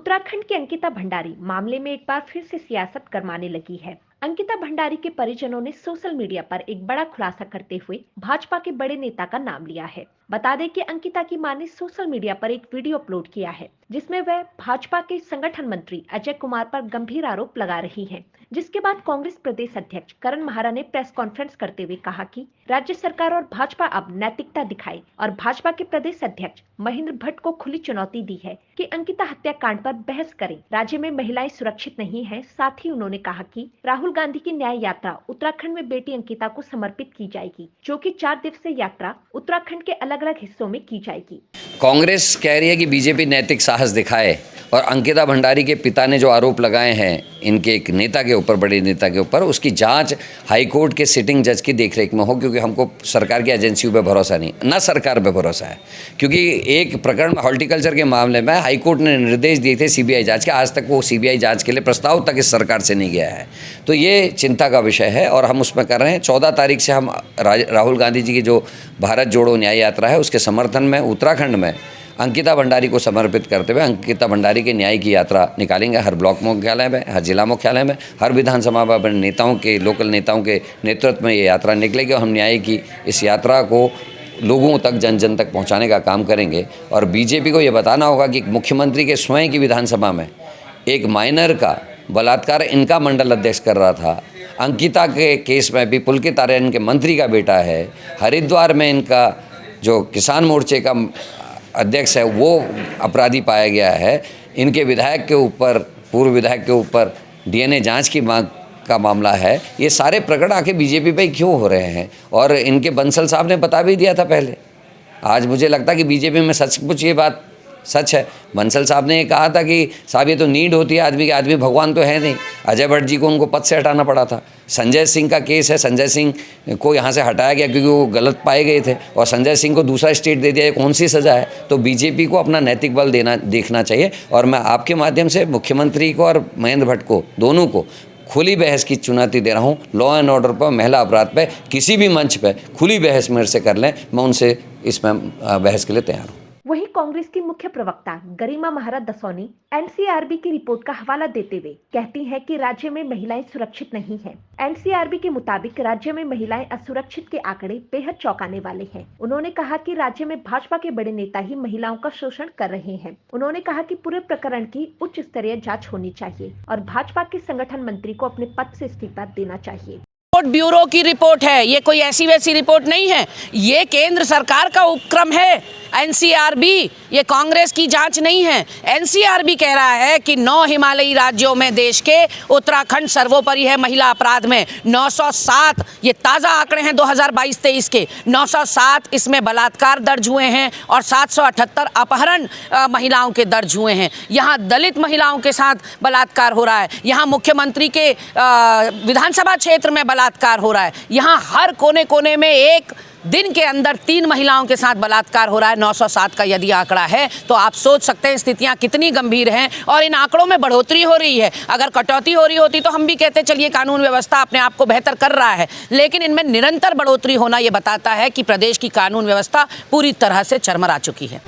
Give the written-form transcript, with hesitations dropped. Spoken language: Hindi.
उत्तराखंड की अंकिता भंडारी मामले में एक बार फिर से सियासत गरमाने लगी है। अंकिता भंडारी के परिजनों ने सोशल मीडिया पर एक बड़ा खुलासा करते हुए भाजपा के बड़े नेता का नाम लिया है। बता दें कि अंकिता की मां ने सोशल मीडिया पर एक वीडियो अपलोड किया है, जिसमें वह भाजपा के संगठन मंत्री अजय कुमार पर गंभीर आरोप लगा रही हैं। जिसके बाद कांग्रेस प्रदेश अध्यक्ष करण महारा ने प्रेस कॉन्फ्रेंस करते हुए कहा कि राज्य सरकार और भाजपा अब नैतिकता दिखाए और भाजपा के प्रदेश अध्यक्ष महेंद्र भट्ट को खुली चुनौती दी है कि अंकिता हत्याकांड पर बहस करें। राज्य में महिलाएं सुरक्षित नहीं हैं। साथ ही उन्होंने कहा कि राहुल गांधी की न्याय यात्रा उत्तराखंड में बेटी अंकिता को समर्पित की जाएगी, जो कि 4 दिवसीय यात्रा उत्तराखंड के अलग अलग हिस्सों में की जाएगी। कांग्रेस कह रही है कि बीजेपी नैतिक साहस दिखाए और अंकिता भंडारी के पिता ने जो आरोप लगाए हैं इनके एक नेता के ऊपर, बड़े नेता के ऊपर, उसकी जांच हाईकोर्ट के सिटिंग जज की देखरेख में हो, क्योंकि हमको सरकार की एजेंसियों पे भरोसा नहीं, ना सरकार पे भरोसा है। क्योंकि एक प्रकरण में हॉर्टिकल्चर के मामले में हाईकोर्ट ने निर्देश दिए थे सीबीआई जांच के, आज तक वो सीबीआई जांच के लिए प्रस्ताव तक इस सरकार से नहीं गया है। तो ये चिंता का विषय है और हम उसमें कर रहे हैं। 14 तारीख से हम राहुल गांधी जी की जो भारत जोड़ो न्याय यात्रा है उसके समर्थन में उत्तराखंड में अंकिता भंडारी को समर्पित करते हुए अंकिता भंडारी के न्याय की यात्रा निकालेंगे। हर ब्लॉक मुख्यालय में, हर जिला मुख्यालय में, हर विधानसभा में नेताओं के, लोकल नेताओं के नेतृत्व में ये यात्रा निकलेगी और हम न्याय की इस यात्रा को लोगों तक, जन जन तक पहुंचाने का काम करेंगे। और बीजेपी को ये बताना होगा कि मुख्यमंत्री के स्वयं की विधानसभा में एक माइनर का बलात्कार इनका मंडल अध्यक्ष कर रहा था। अंकिता के केस में भी पुलकित आर्यन के मंत्री का बेटा है। हरिद्वार में इनका जो किसान मोर्चे का अध्यक्ष है वो अपराधी पाया गया है। इनके विधायक के ऊपर, पूर्व विधायक के ऊपर डीएनए जांच की मांग का मामला है। ये सारे प्रकरण आके बीजेपी पे क्यों हो रहे हैं? और इनके बंसल साहब ने बता भी दिया था पहले। आज मुझे लगता है कि बीजेपी में सचमुच ये बात सच है। बंसल साहब ने कहा था कि साहब ये तो नीड होती है आदमी की, आदमी भगवान तो है नहीं। अजय भट्ट जी को उनको पद से हटाना पड़ा था। संजय सिंह का केस है, संजय सिंह को यहाँ से हटाया गया क्योंकि वो गलत पाए गए थे और संजय सिंह को दूसरा स्टेट दे दिया। ये कौन सी सज़ा है? तो बीजेपी को अपना नैतिक बल देखना चाहिए। और मैं आपके माध्यम से मुख्यमंत्री को और महेंद्र भट्ट को, दोनों को खुली बहस की चुनौती दे रहा हूँ। लॉ एंड ऑर्डर पर, महिला अपराध पर, किसी भी मंच पर खुली बहस मेरे से कर लें, मैं उनसे इसमें बहस के लिए तैयार हूँ। वहीं कांग्रेस की मुख्य प्रवक्ता गरिमा महाराज दसौनी एनसीआरबी की रिपोर्ट का हवाला देते हुए कहती हैं कि राज्य में महिलाएं सुरक्षित नहीं हैं। एनसीआरबी के मुताबिक राज्य में महिलाएं असुरक्षित के आंकड़े बेहद चौंकाने वाले हैं। उन्होंने कहा कि राज्य में भाजपा के बड़े नेता ही महिलाओं का शोषण कर रहे हैं। उन्होंने कहा कि पूरे प्रकरण की उच्च स्तरीय जाँच होनी चाहिए और भाजपा के संगठन मंत्री को अपने पद से इस्तीफा देना चाहिए। ब्यूरो की रिपोर्ट है, ये कोई ऐसी वैसी रिपोर्ट नहीं है। ये केंद्र सरकार का उपक्रम है। एनसीआरबी ये कांग्रेस की जांच नहीं है। एनसीआरबी कह रहा है कि 9 हिमालयी राज्यों में देश के उत्तराखंड सर्वोपरि है महिला अपराध में। 907 ये ताज़ा आंकड़े हैं 2022-23 के। 907 इसमें बलात्कार दर्ज हुए हैं और 778 अपहरण महिलाओं के दर्ज हुए हैं। यहाँ दलित महिलाओं के साथ बलात्कार हो रहा है। यहाँ मुख्यमंत्री के विधानसभा क्षेत्र में बलात्कार हो रहा है। यहाँ हर कोने कोने में एक दिन के अंदर 3 महिलाओं के साथ बलात्कार हो रहा है। 907 का यदि आंकड़ा है तो आप सोच सकते हैं स्थितियां कितनी गंभीर हैं और इन आंकड़ों में बढ़ोतरी हो रही है। अगर कटौती हो रही होती तो हम भी कहते चलिए कानून व्यवस्था अपने आप को बेहतर कर रहा है, लेकिन इनमें निरंतर बढ़ोतरी होना ये बताता है कि प्रदेश की कानून व्यवस्था पूरी तरह से चरमरा चुकी है।